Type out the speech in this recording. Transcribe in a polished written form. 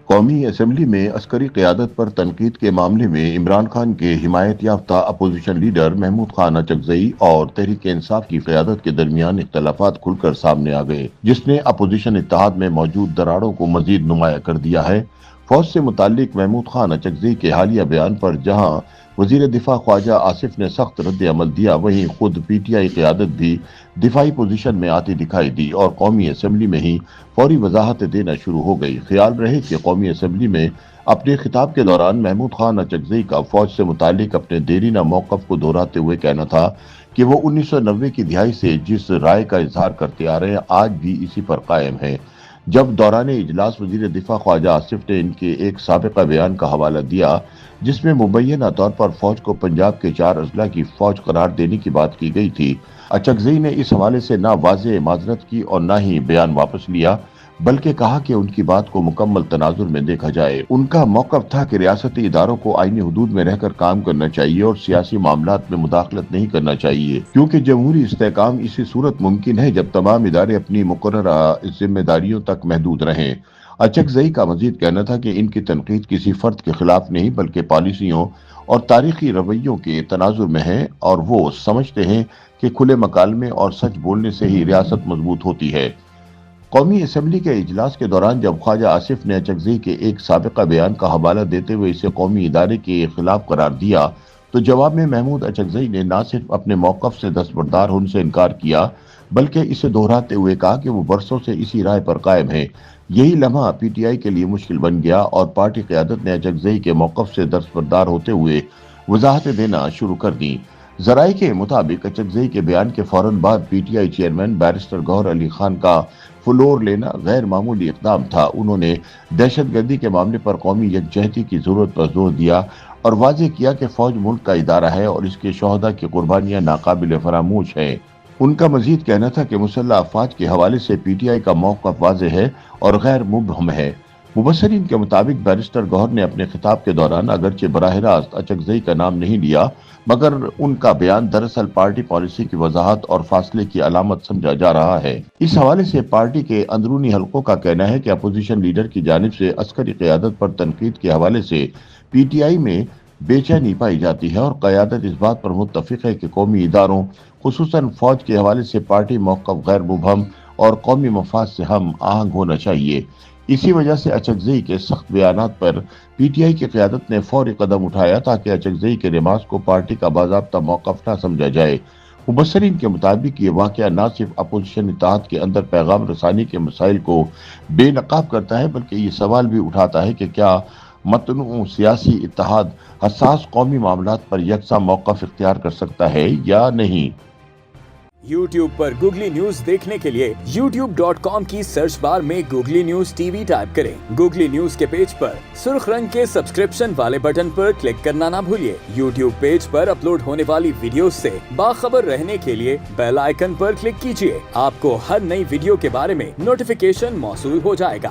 قومی اسمبلی میں عسکری قیادت پر تنقید کے معاملے میں عمران خان کے حمایت یافتہ اپوزیشن لیڈر محمود خان اچکزئی اور تحریک انصاف کی قیادت کے درمیان اختلافات کھل کر سامنے آ گئے، جس نے اپوزیشن اتحاد میں موجود دراڑوں کو مزید نمایاں کر دیا ہے۔ فوج سے متعلق محمود خان اچکزئی کے حالیہ بیان پر جہاں وزیر دفاع خواجہ آصف نے سخت رد عمل دیا، وہیں خود پی ٹی آئی قیادت بھی دفاعی پوزیشن میں آتی دکھائی دی اور قومی اسمبلی میں ہی فوری وضاحت دینا شروع ہو گئی۔ خیال رہے کہ قومی اسمبلی میں اپنے خطاب کے دوران محمود خان اچکزئی کا فوج سے متعلق اپنے دیرینہ موقف کو دہراتے ہوئے کہنا تھا کہ وہ 1990 کی دہائی سے جس رائے کا اظہار کرتے آ رہے ہیں، آج بھی اسی پر قائم ہے۔ جب دوران اجلاس وزیر دفاع خواجہ آصف نے ان کے ایک سابقہ بیان کا حوالہ دیا جس میں مبینہ طور پر فوج کو پنجاب کے 4 اضلاع کی فوج قرار دینے کی بات کی گئی تھی، اچکزئی نے اس حوالے سے نہ واضح معذرت کی اور نہ ہی بیان واپس لیا، بلکہ کہا کہ ان کی بات کو مکمل تناظر میں دیکھا جائے۔ ان کا موقف تھا کہ ریاستی اداروں کو آئینی حدود میں رہ کر کام کرنا چاہیے اور سیاسی معاملات میں مداخلت نہیں کرنا چاہیے، کیونکہ جمہوری استحکام اسی صورت ممکن ہے جب تمام ادارے اپنی مقررہ ذمہ داریوں تک محدود رہیں۔ اچکزئی کا مزید کہنا تھا کہ ان کی تنقید کسی فرد کے خلاف نہیں بلکہ پالیسیوں اور تاریخی رویوں کے تناظر میں ہے، اور وہ سمجھتے ہیں کہ کھلے مکالمے اور سچ بولنے سے ہی ریاست مضبوط ہوتی ہے۔ قومی اسمبلی کے اجلاس کے دوران جب خواجہ آصف نے اچکزئی کے ایک سابقہ بیان کا حوالہ دیتے ہوئے اسے قومی ادارے کے خلاف قرار دیا تو جواب میں محمود اچکزئی نے نہ صرف اپنے موقف سے دستبردار ہونے سے انکار کیا بلکہ اسے دہراتے ہوئے کہا کہ وہ برسوں سے اسی رائے پر قائم ہے۔ یہی لمحہ پی ٹی آئی کے لیے مشکل بن گیا اور پارٹی قیادت نے اچکزئی کے موقف سے دستبردار ہوتے ہوئے وضاحتیں دینا شروع کر دیں۔ ذرائع کے مطابق اچکزئی کے بیان کے فوراً بعد P T I chairman barrister Gohar Ali Khan کا فلور لینا غیر معمولی اقدام تھا۔ انہوں نے دہشت گردی کے معاملے پر قومی یکجہتی کی ضرورت پر زور دیا اور واضح کیا کہ فوج ملک کا ادارہ ہے اور اس کے شہداء کی قربانیاں ناقابل فراموش ہیں۔ ان کا مزید کہنا تھا کہ مسلح افواج کے حوالے سے پی ٹی آئی کا موقف واضح ہے اور غیر مبہم ہے۔ مبصرین کے مطابق بیرسٹر گوہر نے اپنے خطاب کے دوران اگرچہ براہ راست اچکزئی کا نام نہیں لیا مگر ان کا بیان دراصل پارٹی پالیسی کی وضاحت اور فاصلے کی علامت سمجھا جا رہا ہے۔ اس حوالے سے پارٹی کے اندرونی حلقوں کا کہنا ہے کہ اپوزیشن لیڈر کی جانب سے عسکری قیادت پر تنقید کے حوالے سے پی ٹی آئی میں بے چینی پائی جاتی ہے اور قیادت اس بات پر متفق ہے کہ قومی اداروں خصوصاً فوج کے حوالے سے پارٹی موقف غیر مبہم اور قومی مفاد سے ہم آہنگ ہونا چاہیے۔ اسی وجہ سے اچکزئی کے سخت بیانات پر پی ٹی آئی کی قیادت نے فوری قدم اٹھایا تاکہ اچکزئی کے نماز کو پارٹی کا باضابطہ موقف نہ سمجھا جائے۔ مبصرین کے مطابق یہ واقعہ نہ صرف اپوزیشن اتحاد کے اندر پیغام رسانی کے مسائل کو بے نقاب کرتا ہے بلکہ یہ سوال بھی اٹھاتا ہے کہ کیا متنوع سیاسی اتحاد حساس قومی معاملات پر یکساں موقف اختیار کر سکتا ہے یا نہیں۔ YouTube پر گوگلی نیوز دیکھنے کے لیے youtube.com کی سرچ بار میں googly news T V type کریں۔ گوگلی نیوز کے پیج پر سرخ رنگ کے سبسکرپشن والے بٹن پر کلک کرنا نہ بھولیے۔ YouTube پیج پر اپلوڈ ہونے والی ویڈیوز سے باخبر رہنے کے لیے بیل آئیکن پر کلک کیجیے۔ آپ کو ہر نئی ویڈیو کے بارے میں نوٹیفیکیشن موصول ہو جائے گا۔